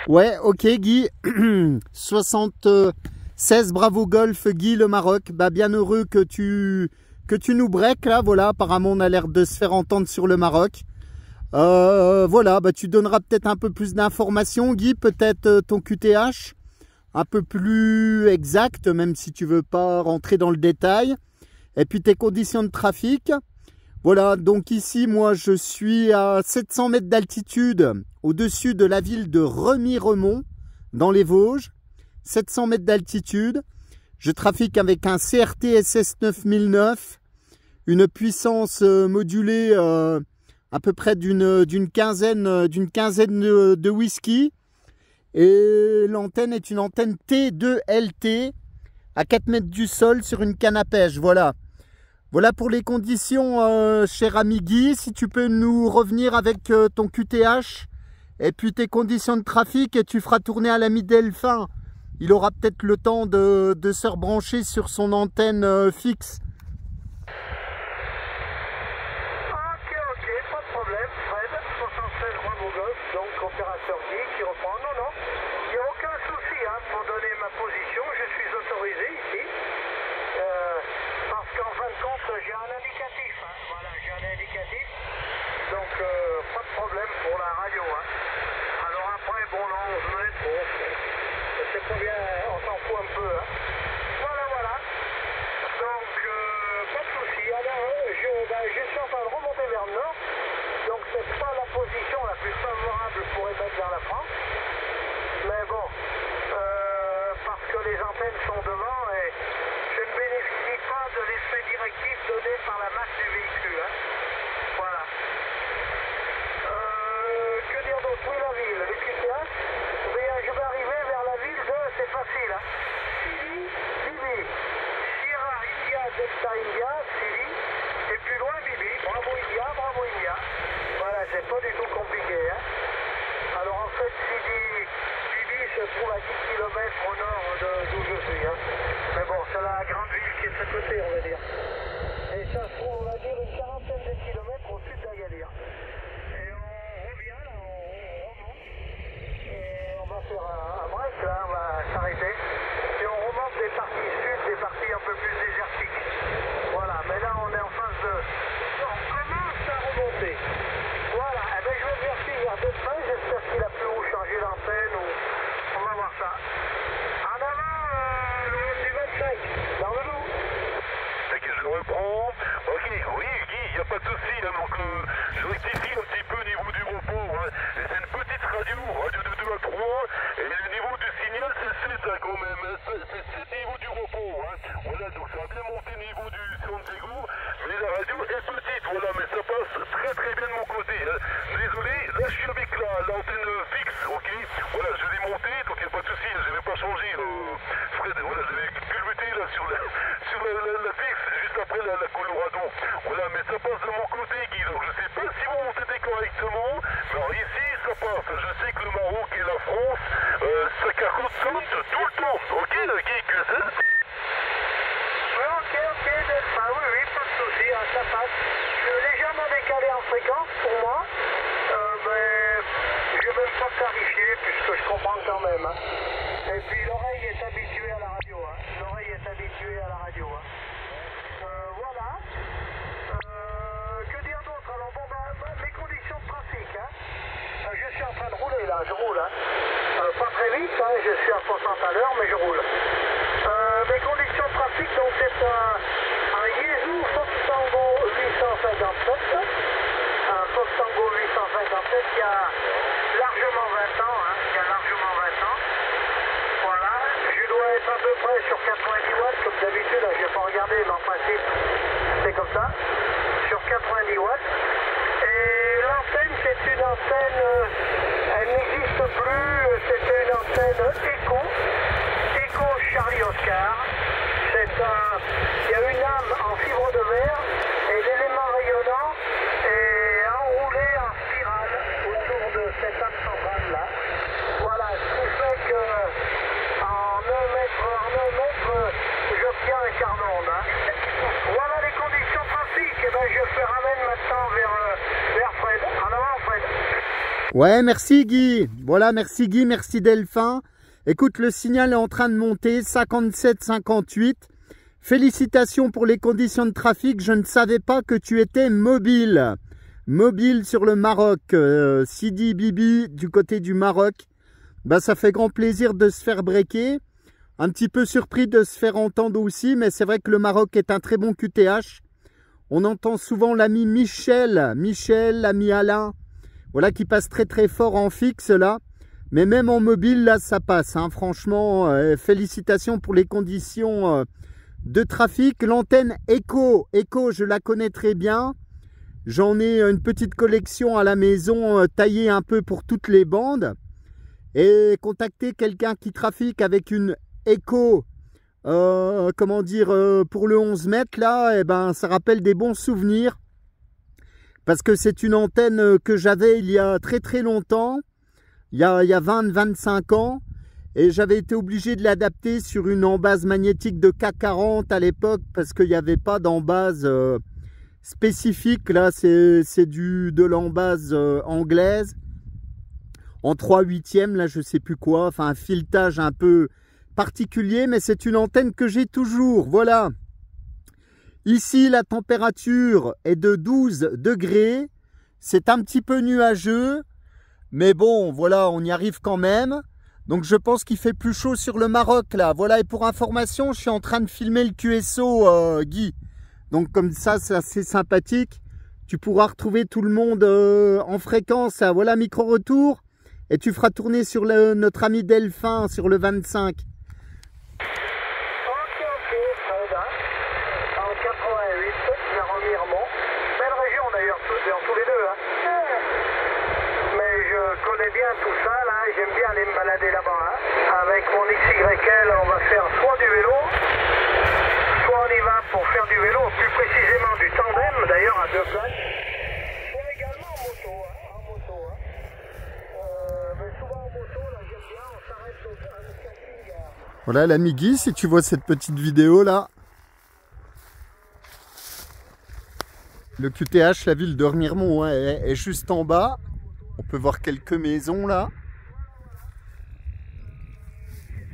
Ouais, ok Guy. 76 Bravo Golf Guy le Maroc. Bah bien heureux que tu nous breaks là, voilà, apparemment on a l'air de se faire entendre sur le Maroc. Voilà, bah tu donneras peut-être un peu plus d'informations Guy, peut-être ton QTH un peu plus exact, même si tu veux pas rentrer dans le détail. Et puis tes conditions de trafic. Voilà, donc ici, moi, je suis à 700 mètres d'altitude au-dessus de la ville de Remiremont, dans les Vosges. 700 mètres d'altitude. Je trafique avec un CRT SS 9009, une puissance modulée à peu près d'une quinzaine de whisky. Et l'antenne est une antenne T2LT à 4 mètres du sol sur une canne à pêche, voilà. Voilà pour les conditions, cher ami Guy. Si tu peux nous revenir avec ton QTH et puis tes conditions de trafic, et tu feras tourner à l'ami Delphin. Il aura peut-être le temps de se rebrancher sur son antenne fixe. Ok, pas de problème. Fred, 76 Bravo Golf, donc opérateur Guy qui reprend. Non, il n'y a aucun souci pour donner ma position. Je suis autorisé ici. Parce qu'en fin de compte, j'ai un indicatif. Voilà, j'ai un indicatif. Donc, pas de problème pour la radio. Alors après, bon, là, 11 mètres, bon, c'est pas bien, on s'en fout un peu. Voilà. Donc, pas de souci. Alors, je suis en train de remonter vers le nord. Donc, c'est pas la position la plus favorable pour émettre vers la France. Mais bon, parce que les antennes sont devant et je ne bénéficie pas de l'effet directif donné par la masse du véhicule. Voilà. Que dire d'autre? Oui, la ville, le QTH. Je vais arriver vers la ville de, c'est facile. Sili, Bibi. Sierra, India, Delta, India, Sili. Et plus loin, Bibi. Bravo, India, Bravo, India. Voilà, c'est pas du tout compliqué. Alors en fait, Sidi se trouve à 10 km au nord d'où je suis. Mais bon, c'est la grande ville qui est à côté, on va dire. Et ça se trouve, on va dire, une quarantaine de kilomètres au sud d'Agadir. Et on revient, là, on remonte. Et on va faire un break, là, on va s'arrêter. Et on remonte des parties sud, des parties un peu plus désertiques. Voilà, mais là, on est en phase de... On commence à remonter. Voilà, et bien je vais vérifier vers Delphin, j'espère qu'il a pu ou changer d'antenne ou... On va voir ça. En avant, l'OM du 25, dans le loup. Ok, je le reprends. Ok, oui, Guy, il n'y a pas de souci. Donc, je rectifie un petit peu au niveau du repos. C'est une petite radio de 2 à 3. Et le niveau du signal, c'est 7 quand même. C'est le niveau du repos. Voilà, donc ça a bien monté le niveau du Santiago. Mais la radio est petite, voilà, mais ça passe très bien de mon côté. Désolé, là je suis avec l'antenne fixe, ok. Voilà, je l'ai montée, donc il n'y a pas de souci, je n'ai pas changé. Fred, voilà, je l'ai culbuté là sur la fixe, juste après la Colorado. Voilà, mais ça passe de mon côté, Guy. Donc je ne sais pas si vous montez correctement. Mais alors ici, ça passe. Je sais que le Maroc et la France, ça carotte tout le temps. Ok, Guy, que c'est? Ok, Delphin, oui, pas de souci, ça passe. Je suis légèrement décalé en fréquence pour moi, mais je ne vais même pas clarifier puisque je comprends quand même. Et puis l'oreille est habituée à la radio. L'oreille est habituée à la radio. Voilà. Que dire d'autre? Alors bon, mes conditions de trafic. Je suis en train de rouler là, je roule. Pas très vite, je suis à 60 à l'heure, mais je roule. Mes conditions de trafic, donc c'est un Yeezu Fox Tango 857. Un Fox Tango 857 qui a largement 20 ans. Voilà, je dois être à peu près sur 90 watts, comme d'habitude. Je n'ai pas regardé, mais en principe, c'est comme ça. Sur 90 watts. Et l'antenne, c'est une antenne, elle n'existe plus, c'était une antenne Echo Charlie Oscar. Il y a une âme en fibre de verre et l'élément rayonnant est enroulé en spirale autour de cette âme centrale là. Voilà, ce qui fait que en 1 mètre, j'obtiens un quart d'onde. Voilà les conditions de trafic. Et je fais ramène maintenant vers Fred. En avant, Fred. Ouais, merci Guy. Voilà, merci Guy, merci Delphin. Écoute, le signal est en train de monter, 57-58. Félicitations pour les conditions de trafic. Je ne savais pas que tu étais mobile. Mobile sur le Maroc. Sidi Bibi du côté du Maroc. Bah, ça fait grand plaisir de se faire breaker. Un petit peu surpris de se faire entendre aussi, mais c'est vrai que le Maroc est un très bon QTH. On entend souvent l'ami Michel, l'ami Alain, voilà, qui passe très très fort en fixe là. Mais même en mobile, là, ça passe. Hein. Franchement, félicitations pour les conditions de trafic. L'antenne Echo, je la connais très bien. J'en ai une petite collection à la maison, taillée un peu pour toutes les bandes. Et contacter quelqu'un qui trafique avec une Echo, comment dire, pour le 11 mètres, là, eh ben, ça rappelle des bons souvenirs. Parce que c'est une antenne que j'avais il y a très très longtemps, il y a 20-25 ans, et j'avais été obligé de l'adapter sur une embase magnétique de K40 à l'époque, parce qu'il n'y avait pas d'embase spécifique, là c'est de l'embase anglaise, en 3/8e, là je sais plus quoi, enfin un filetage un peu particulier, mais c'est une antenne que j'ai toujours, voilà. Ici, la température est de 12 degrés. C'est un petit peu nuageux. Mais bon, voilà, on y arrive quand même. Donc, je pense qu'il fait plus chaud sur le Maroc, là. Voilà, et pour information, je suis en train de filmer le QSO, Guy. Donc, comme ça, c'est assez sympathique. Tu pourras retrouver tout le monde en fréquence. Là. Voilà, micro-retour. Et tu feras tourner sur notre ami Delphin, sur le 25. Tout ça là, j'aime bien aller me balader là-bas hein. Avec mon XYL, on va faire soit du vélo, soit on y va pour faire du vélo, plus précisément du tandem d'ailleurs à 2 places, soit également en moto hein. Mais souvent en moto là j'aime bien, on s'arrête à un camping. Voilà l'ami Guy, si tu vois cette petite vidéo là, le QTH, la ville de Remiremont hein, est juste en bas. On peut voir quelques maisons là.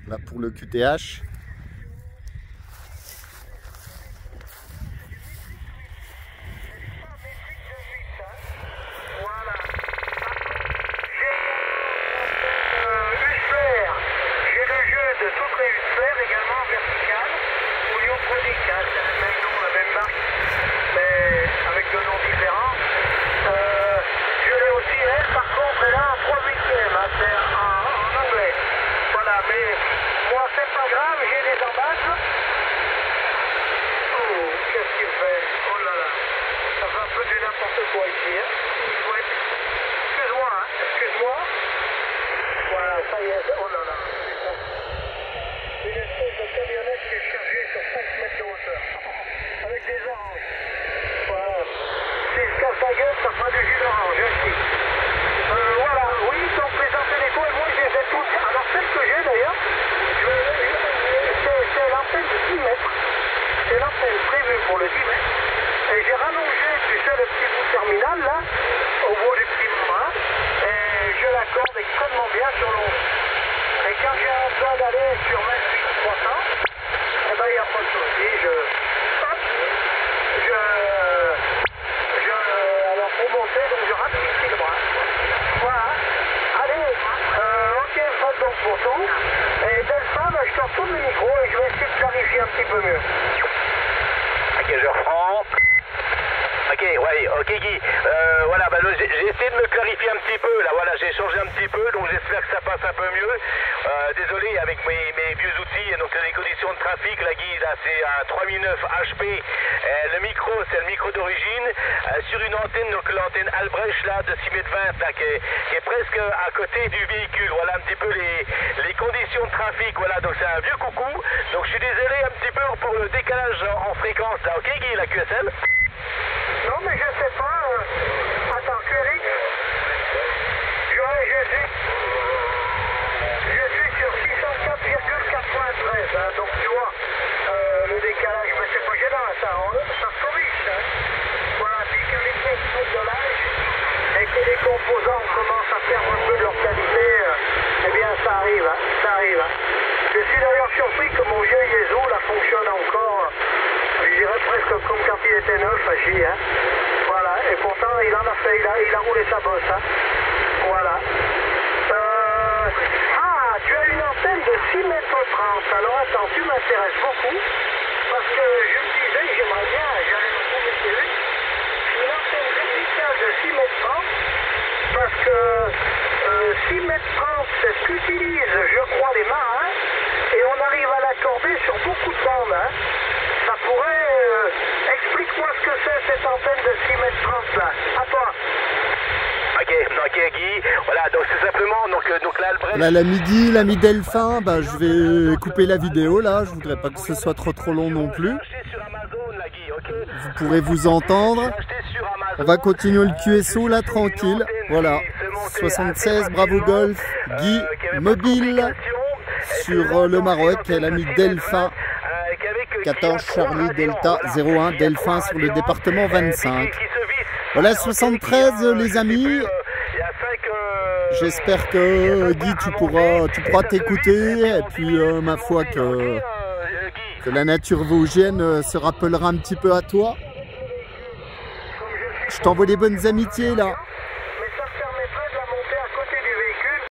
Là pour le QTH. Pour le 10 mètres. Et j'ai rallongé, tu sais, le petit bout terminal là, au bout du petit bras, et je l'accorde extrêmement bien sur le 11. Et quand j'ai besoin d'aller sur 28 300, eh ben il n'y a pas de souci, alors pour monter, donc je rapetissis le bras. Voilà. Allez, ok, Fred, donc pour tout. Et Delphin, ben, je te retourne le micro et je vais essayer de clarifier un petit peu mieux. Ok, je reprends. Ok, ouais, ok Guy. Voilà, bah, j'ai essayé de me clarifier un petit peu. Là, voilà, j'ai changé un petit peu, donc j'espère que ça passe un peu mieux. Désolé, avec mes vieux outils, donc les conditions de trafic, la Guy, là, c'est un 3009 HP. Le micro, c'est le micro d'origine. Sur une antenne, donc l'antenne Albrecht, là, de 6,20 m, là, qui est presque à côté du véhicule. Voilà un petit peu les conditions de trafic. Voilà, donc c'est un vieux coucou. Donc je suis désolé un petit peu pour le décalage en fréquence, là. Ok Guy, la QSL? Non, mais je sais pas. Attends, QRX. Je suis sur 604,93. Hein, donc tu vois, le décalage, mais c'est pas gênant, ça se corrige. Hein. Voilà, puis que les pièces sont de l'âge et que les composants commencent à faire arrive, hein, ça arrive. Hein. Je suis d'ailleurs surpris que mon vieux Yezo là fonctionne encore, je dirais presque comme quand il était neuf, J. Hein. Voilà, et pourtant il en a fait, il a roulé sa bosse. Hein. Voilà. Tu as une antenne de 6 mètres 30. Alors attends, tu m'intéresses beaucoup. Parce que je me disais, j'aimerais bien, j'allais me trouver une antenne verticale de 6 mètres 30. Parce que 6 mètres 30, c'est ce qu'utilisent, je crois, les marins. Et on arrive à l'accorder sur beaucoup de bandes. Hein. Ça pourrait... explique-moi ce que c'est cette antenne de 6 mètres 30 là. À toi. Ok Guy, voilà, donc c'est simplement, donc là, Albrecht... Là, l'ami Delphin, bah, je vais couper la vidéo là, je voudrais pas que ce soit trop long non plus. Vous pourrez vous entendre. On va continuer le QSO là, tranquille. Voilà, 76, Bravo Golf, Guy, mobile sur le Maroc, et l'ami Delphin, 14 Charlie Delta 01, Delphin sur le département 25. Voilà, 73 les amis. J'espère que Guy tu pourras t'écouter, et puis ma foi que la nature vosgienne se rappellera un petit peu à toi. Je t'envoie des bonnes amitiés là.